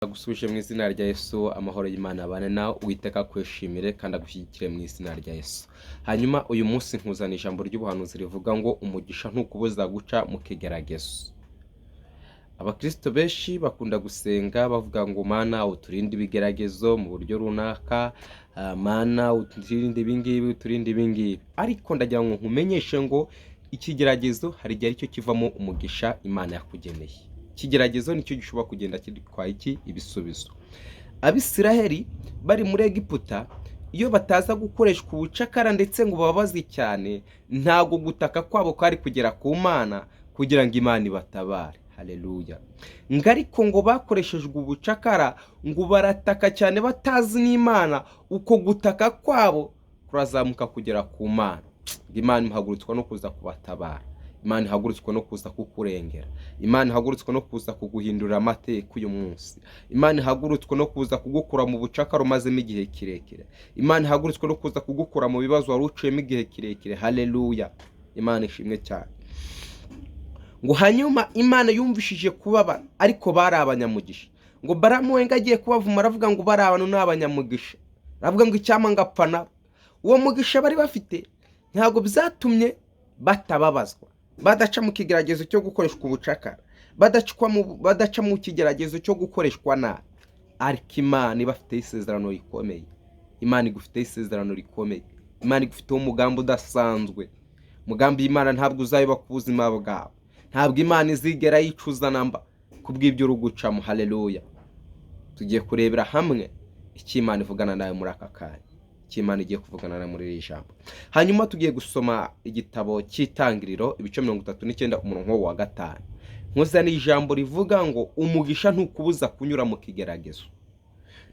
Agusubije mu izina rya Yesu, amahoro y'Imana abane nawe, Uwiteka kwishimire kandi agushyigikire mu izina rya Yesu. Hanyuma uyu munsi nkuzana ijambo ry'ubuhanuzi rivuga ngo umugisha ntukubuza guca mu kigeragezo. Abakristo benshi bakunda gusenga bavuga ngo Mana uturinde ibigeragezo mu buryo runaka, Mana uturinde ibingibi, uturinde ibingibi. Ariko ndagira ngo nkumenyeshe ngo ikigeragezo hari igihe aricyo kivamo umugisha Imana yakugeneye. Ikigeragezo nicyo gishobora kugenda kidutwaye ibisubizo. Abisiraheli bari muri Egiputa, iyo bataza gukoreshwa ubucakara ndetse ngo bababaze cyane, ntago gutaka kwabo kwari kugera ku Mana kugira ngo Imana ibatabare. Haleluya. Ariko ngo bakoreshejwe ubucakara, ngo barataka cyane batazi n'Imana, uko gutaka kwabo kurazamuka kugera ku Mana. Imana ihagurutswa no kuza kubatabara. Imana ihagurutswa no kuza kukurengera. Imana ihagurutswa no kuza kuguhindurira amateka uyu munsi. Imana ihagurutswa no kuza kugukura mu bucakara umazemo igihe kirekire. Imana ihagurutswa no kuza kugukura mu bibazo wari uciyemo igihe kirekire. Haleluya. Imana ishimwe cyane. Ngo hanyuma Imana yumvishije kubabara, ariko bari abanyamugisha. Ngo Balamu wenga agiye kubavuma aravuga ngo bari abantu n'abanyamugisha. Aravuga ngo icyama ngapfa nabo. Uwo mugisha bari bafite ntago byatumye batababazwa, badaca mu kigeragezo cyo gukoreshwa ubucakara, badaca mu kigeragezo cyo gukoreshwa nabi. Ariko Imana ibafite isezerano rikomeye. Imana igufite isezerano rikomeye. Imana igufite umugambi udasanzwe. Umugambi w'Imana ntabwo uzayoba ku buzima bwawe. Ntabwo Imana izigera yicuza namba kubw'ibyo urugucamo. Haleluya. Tugiye kurebera hamwe icyo Imana ivugana nawe muri aka kanya, icyo Imana igiye kuvugana nawe muri iri jambo. Hanyuma tugiye gusoma igitabo cy'Itangiriro ibice 39 umurongo wa 5. Nkuzana ijambo rivuga ngo umugisha ntukubuza kunyura mu kigeragezo.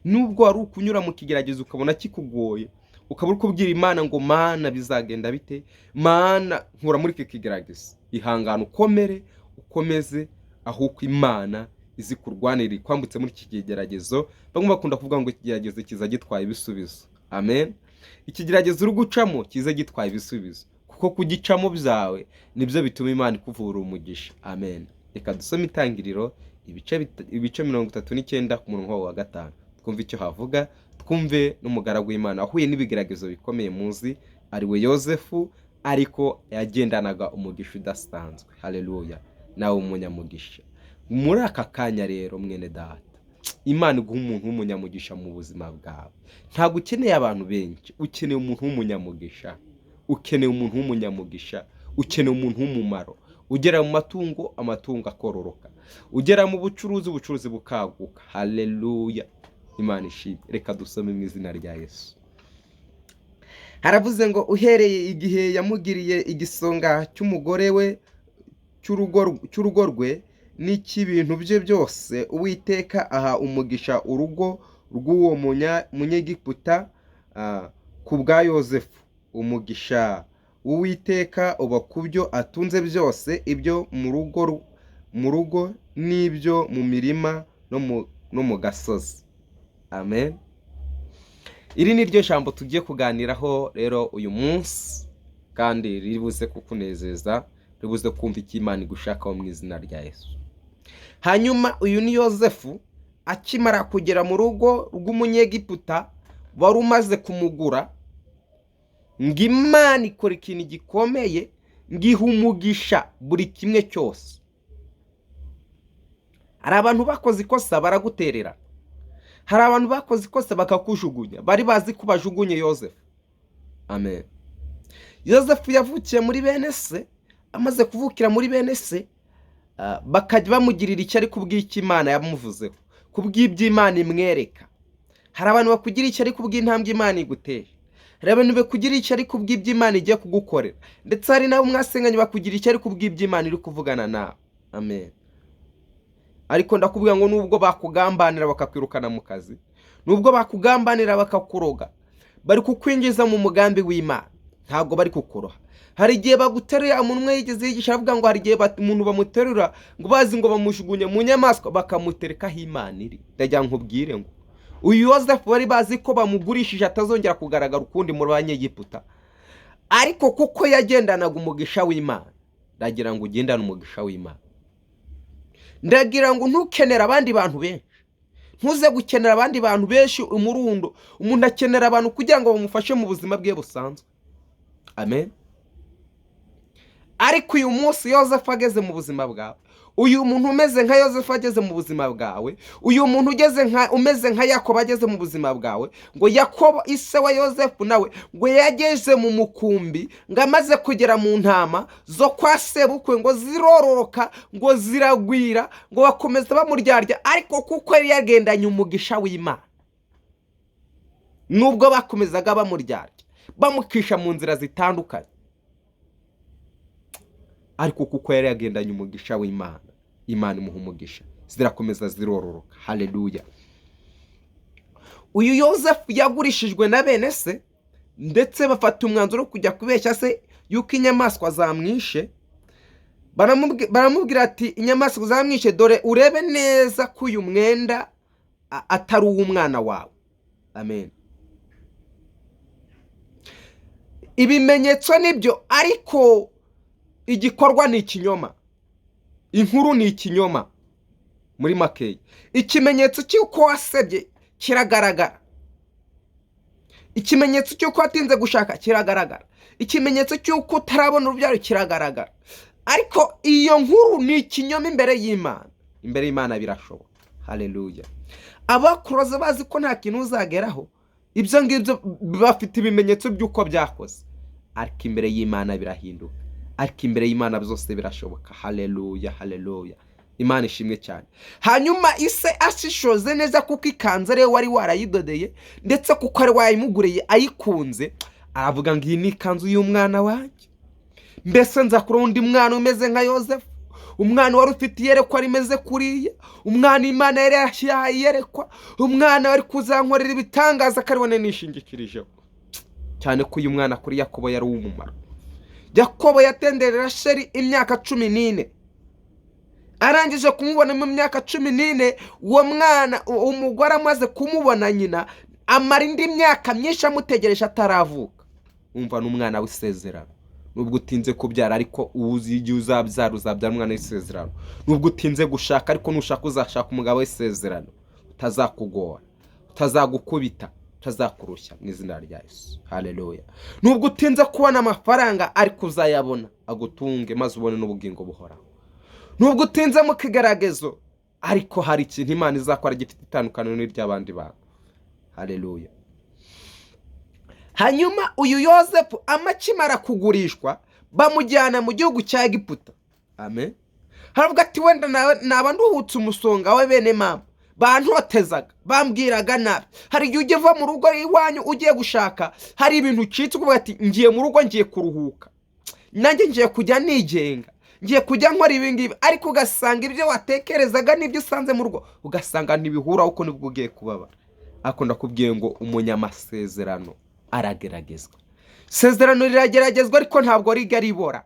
Nubwo wari ukunyura mu kigeragezo ukabona kikugoye, ukabura kubwira Imana ngo Mana bizagenda bite, Mana nkura muri iki kigeragezo, ihangana ukomere ukomeze, ahubwo Imana izi kurwanira kwambutse muri iki kigeragezo. Bamwe bakunda kuvuga ngo ikigeragezo kiza gitwaye ibisubizo. Amen. Ikigeragezo uri gucamo kiza gitwaye ibisubizo, kuko kugicamo byawe nibyo bituma Imana ikuvura umugisha. Amen. Reka dusome Itangiriro ibice 39 ku murongo wa 5. Twumve icyo havuga, twumve n'umugaragu w'Imana ahuye n'ibigeragezo bikomeye muzi, ari we Yosefu, ariko yagendanaga umugisha udasanzwe. Haleluya. Nawe umunyamugisha muri aka kanya rero mwene data, Imana iguha umuntu w'umunyamugisha mu buzima bwawe. Ntabwo ukeneye abantu benshi, ukeneye umuntu w'umunyamugisha. Ukeneye umuntu w'umunyamugisha, ukeneye umuntu w'umumaro. Ugera mu matungo, amatungo akororoka. Ugera mu bucuruzi bukaguka. Haleluya. Imana ishimwe. Reka dusome mu izina rya Yesu. Haravuze ngo uhereye igihe yamugiriye igisonga cy'umugore we cy'urugo rwe n'ikibintu bye byose, Uwiteka aha umugisha urugo rw'uwo munyegiputa ku bwa Yosefu. Umugisha Uwiteka uba ku byo atunze byose, ibyo mu rugo n'ibyo mu mirima no mu gasozi. Amen. Iri ni ryo jambo tugiye kuganiraho rero uyu munsi, kandi ribuze kukunezeza, ribuze kumva icyo Imana igushakaho mu izina rya Yesu. Hanyuma uyu ni Yosefu, akimara kugera mu rugo rw'umunyegiputa wari umaze kumugura, ngo Imana ikora ikintu gikomeye, ngiha umugisha buri kimwe cyose. Hari abantu bakoze ikosa baraguterera. Hari abantu bakoze ikosa bakakujugunya, bari bazi ko bajugunye Yosefu. Amen. Yosefu yavukiye muri bene se, amaze kuvukira muri bene se, bakajya bamugirira icyo ari kubw'icyo Imana yamuvuzeho, kubw'ibyo Imana imwereka. Hari abantu bakugira icyo ari kubw'intambwe Imana iguteye. Hari abantu bakugira icyo ari kubw'ibyo Imana igiye kugukorera. Ndetse hari nabo mwasenganye bakugira icyo ari kubw'ibyo Imana iri kuvugana nawe. Amen. Ariko ndakubwira ngo nubwo bakugambanira bakakwirukana mu kazi, nubwo bakugambanira bakakuroga, bari kukwinjiza mu mugambi w'Imana, ntago bari kukuroha. Hari igihe baguterura, umuntu umwe yigeze yigisha avuga ngo hari igihe umuntu bamuterura ngo bazi ngo bamushugunye mu nyamaswa bakamuterekaho Imana iri. Ndagira nkubwire ngo uyu Yosefu bari bazi ko bamugurishije atazongera kugaragara ukundi mu banyegiputa, ariko kuko yagendanaga umugisha w'Imana, ndagira ngo ugendane umugisha w'Imana. Ndagira ngo ntukenera abandi bantu benshi, ntuze gukenera abandi bantu benshi umurundo. Umuntu akenera abantu kugira ngo bamufashe mu buzima bwe busanzwe. Amen. Ariko uyu munsi Yozefu ageze mu buzima bwawe, uyu muntu umeze nka Yozefu ageze mu buzima bwawe, uyu muntu umeze nka Yakobo ageze mu buzima bwawe, ngo Yakobo ise wa Yozefu nawe ngo yageze mu mukumbi, ngo amaze kugera mu ntama zo kwa sebukwe, ngo zirororoka, ngo ziragwira, ngo bakomeza bamuryarya, ariko kuko yari yagendanye umugisha w'Imana, nubwo bakomezaga bamuryarya bamukisha mu nzira zitandukanye, ariko kuko yari yagendanye umugisha w'Imana, Imana imuha umugisha, zirakomeza zirororoka. Haleluya. Uyu Yozefu yagurishijwe na bene se, ndetse bafata umwanzuro wo kujya kubeshya se yuko inyamaswa zamwishe. Baramubwira ati inyamaswa zamwishe, dore urebe neza ko uyu mwenda atari uw'umwana wawe. Amen. Ibimenyetso nibyo, ariko igikorwa ni ikinyoma. Inkuru ni ikinyoma. Muri makeya, ikimenyetso cy'uko wasebye kiragaragara, ikimenyetso cy'uko watinze gushaka kiragaragara, ikimenyetso cy'uko utarabona urubyaro kiragaragara, ariko iyo nkuru ni ikinyoma imbere y'Imana. Imbere y'Imana birashoboka. Haleluya. Abakuroze bazi ko nta kintu uzageraho, ibyo ngibyo bafite ibimenyetso by'uko byakoze, ariko imbere y'Imana birahinduka, ariko imbere y'Imana byose birashoboka. Haleluya, haleluya. Imana ishimwe cyane. Hanyuma ise ashishoze neza kuko ikanzu ariwe wari warayidodeye, ndetse kuko ari wayimuguriye ayikunze, aravuga ngo iyi ni ikanzu y'umwana wanjye, mbese nzakura undi mwana umeze nka Yozefu, umwana wari ufite iyerekwa rimeze kuriya, umwana Imana yari yashiyahaye iyerekwa, umwana wari kuzankorera ibitangaza akaribone nishingikirijeho. Cyane ko uyu mwana kuri Yakobo yari uw'umumaro. Yakobo yatenderera Rasheli imyaka 14, arangije kumubona mu myaka 14, uwo mwana umugore amaze kumubona nyina amara indi myaka myinshi amutegereje ataravuka. Umva n'umwana w'isezerano. Nubwo utinze kubyara, ariko uzi igihe uzabyara umwana w'isezerano. Nubwo utinze gushaka, ariko nushaka uzashaka umugabo w'isezerano, utazakugora, utazagukubita, utazakurushya mu izina rya Yesu. Haleluya. Nubwo utinze kubona amafaranga, ariko uzayabona agutunge maze ubone n'ubugingo buhoraho. Nubwo utinze mu kigeragezo, ariko hari ikintu Imana izakora gifite itandukaniro n'iry'abandi bantu. Haleluya. Hanyuma uyu Yozefu amakimara kugurishwa, bamujyana mu gihugu cya Egiputa. Amen. Haravuga ati wenda naba nduhutse umusonga we bene mama, bantotezaga, bambwiraga nabi. Hari igihe ugiye mu rugo iwanyu ugiye gushaka, hari ibintu ucitse uvuga ati ngiye mu rugo ngiye kuruhuka, nanjye ngiye kujya nigenga, ngiye kujya nkora ibingibi, ariko ugasanga ibyo watekerezaga n'ibyo usanze mu rugo ugasanga ntibihura, uko nibwo ugiye kubabara. Ariko ndakubwiye ngo umunyamasezerano arageragezwa. Sezerano rirageragezwa, ariko ntabwo rigaribora.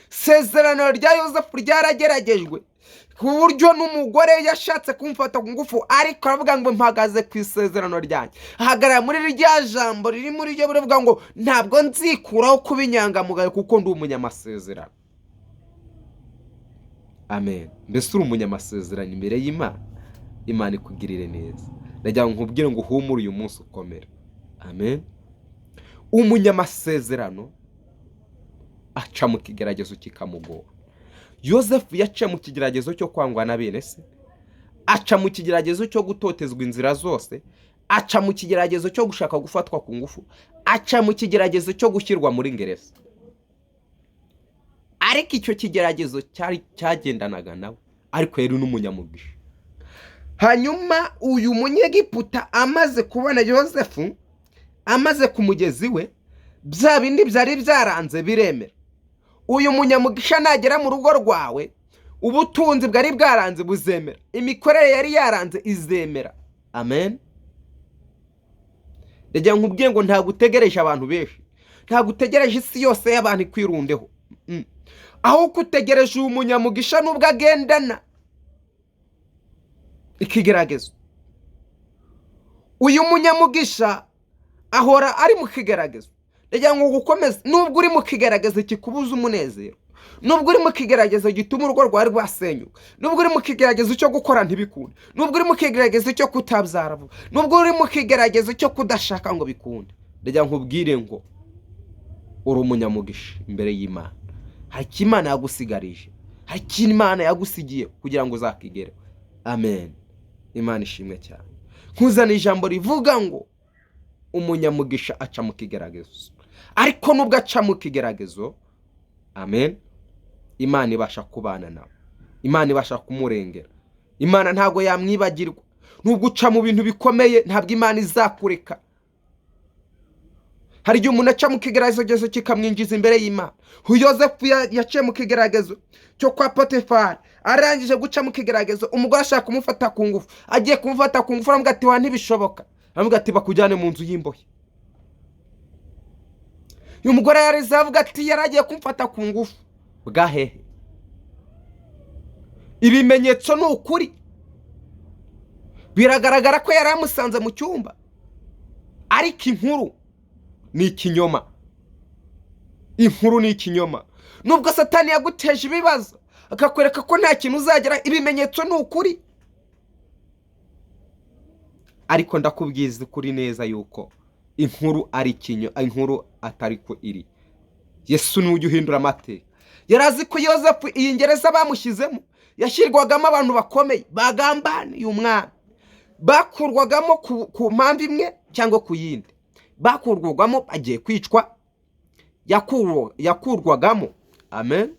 Sezerano rya Yozefu ryarageragejwe ku buryo n'umugore yashatse kumfata ku ngufu, ariko aravuga ngo mpagaze ku isezerano ryanjye. Hagarara muri rya jambo riri muri ryo biravuga ngo ntabwo nzikuraho kuba inyangamugayo kuko ndi umunyamasezerano. Amen. Mbese uri umunyamasezerano imbere y'Imana, Imana ikugirire neza. Ndagira ngo nkubwire ngo uhumure uyu munsi ukomera. Amen. Umunyamasezerano aca mu kigeragezo kikamugora. Yozefu yaca mu kigeragezo cyo kwangwa na bene se, aca mu kigeragezo cyo gutotezwa inzira zose, aca mu kigeragezo cyo gushaka gufatwa ku ngufu, aca mu kigeragezo cyo gushyirwa muri gereza. Ariko icyo kigeragezo cyagendanaga nawe, ariko yari n'umunyamugisha. Hanyuma uyu munyegiputa amaze kubona Yozefu, amaze kumugezi we, bya bindi byari byaranze biremera. Uyu munyamugisha nagera mu rugo rwawe, ubutunzi bwari bwaranze buzemera, imikorere yari yaranze izemera. Amen. Ndagira nkubwiye ngo ntabwo utegereje abantu benshi, ntabwo utegereje isi yose y'abantu ikwirundeho, aho kutegereje uyu munyamugisha nubwo agendana ikigeragezo. Uyu munyamugisha ahora ari mu kigeragezo. Ndagira ngo gukomeza, nubwo uri mu kigeragezo kikubuza umunezero, nubwo uri mu kigeragezo gituma urugo rwawe rwasenyuka, nubwo uri mu kigeragezo cyo gukora ntibikunde, nubwo uri mu kigeragezo cyo kutabyara vuba, nubwo uri mu kigeragezo cyo kudashaka ngo bikunde, ndagira nkubwire ngo uri umunyamugisha imbere y'Imana. Hari icyo Imana yagusigarije, hari icyo Imana yagusigiye kugira ngo uzakigereho. Amen. Imana ishimwe cyane. Nkuzana ijambo rivuga ngo umunyamugisha aca mu kigeragezo, ariko nubwo aca mu kigeragezo, amen, Imana ibasha kubana nawe, Imana ibasha kumurengera, Imana ntago yamwibagirwa. Nubwo uca mu bintu bikomeye, ntabwo Imana izakureka. Hari igihe umuntu aca mu kigeragezo kikamwinjiza imbere y'Imana. Yozefu yaciye mu kigeragezo cyo kwa Potifari, arangije guca mu kigeragezo, umugore ashaka kumufata ku ngufu, agiye kumufata ku ngufu, aramubwira ati wa ntibishoboka, aramubwira ati bakujyane mu nzu y'imbohe. Uyu mugore yarize avuga ati yaragiye kumfata ku ngufu, bwahehe. Ibimenyetso ni ukuri, biragaragara ko yari amusanze mu cyumba, ariko inkuru ni ikinyoma. Inkuru ni ikinyoma. Nubwo Satani yaguteje ibibazo akakwereka ko nta kintu uzagera, ibimenyetso ni ukuri, ariko ndakubwiza ukuri neza yuko inkuru ari inkuru atari ko iri. Yesu niwe ujya uhindura amateka. Yarazi ko Yozefu iyi gereza bamushyizemo yashyirwagamo abantu bakomeye bagambaniye umwami, bakurwagamo ku mpamvu imwe cyangwa ku yindi, bakurwagamo agiye kwicwa, yakurwagamo, amen,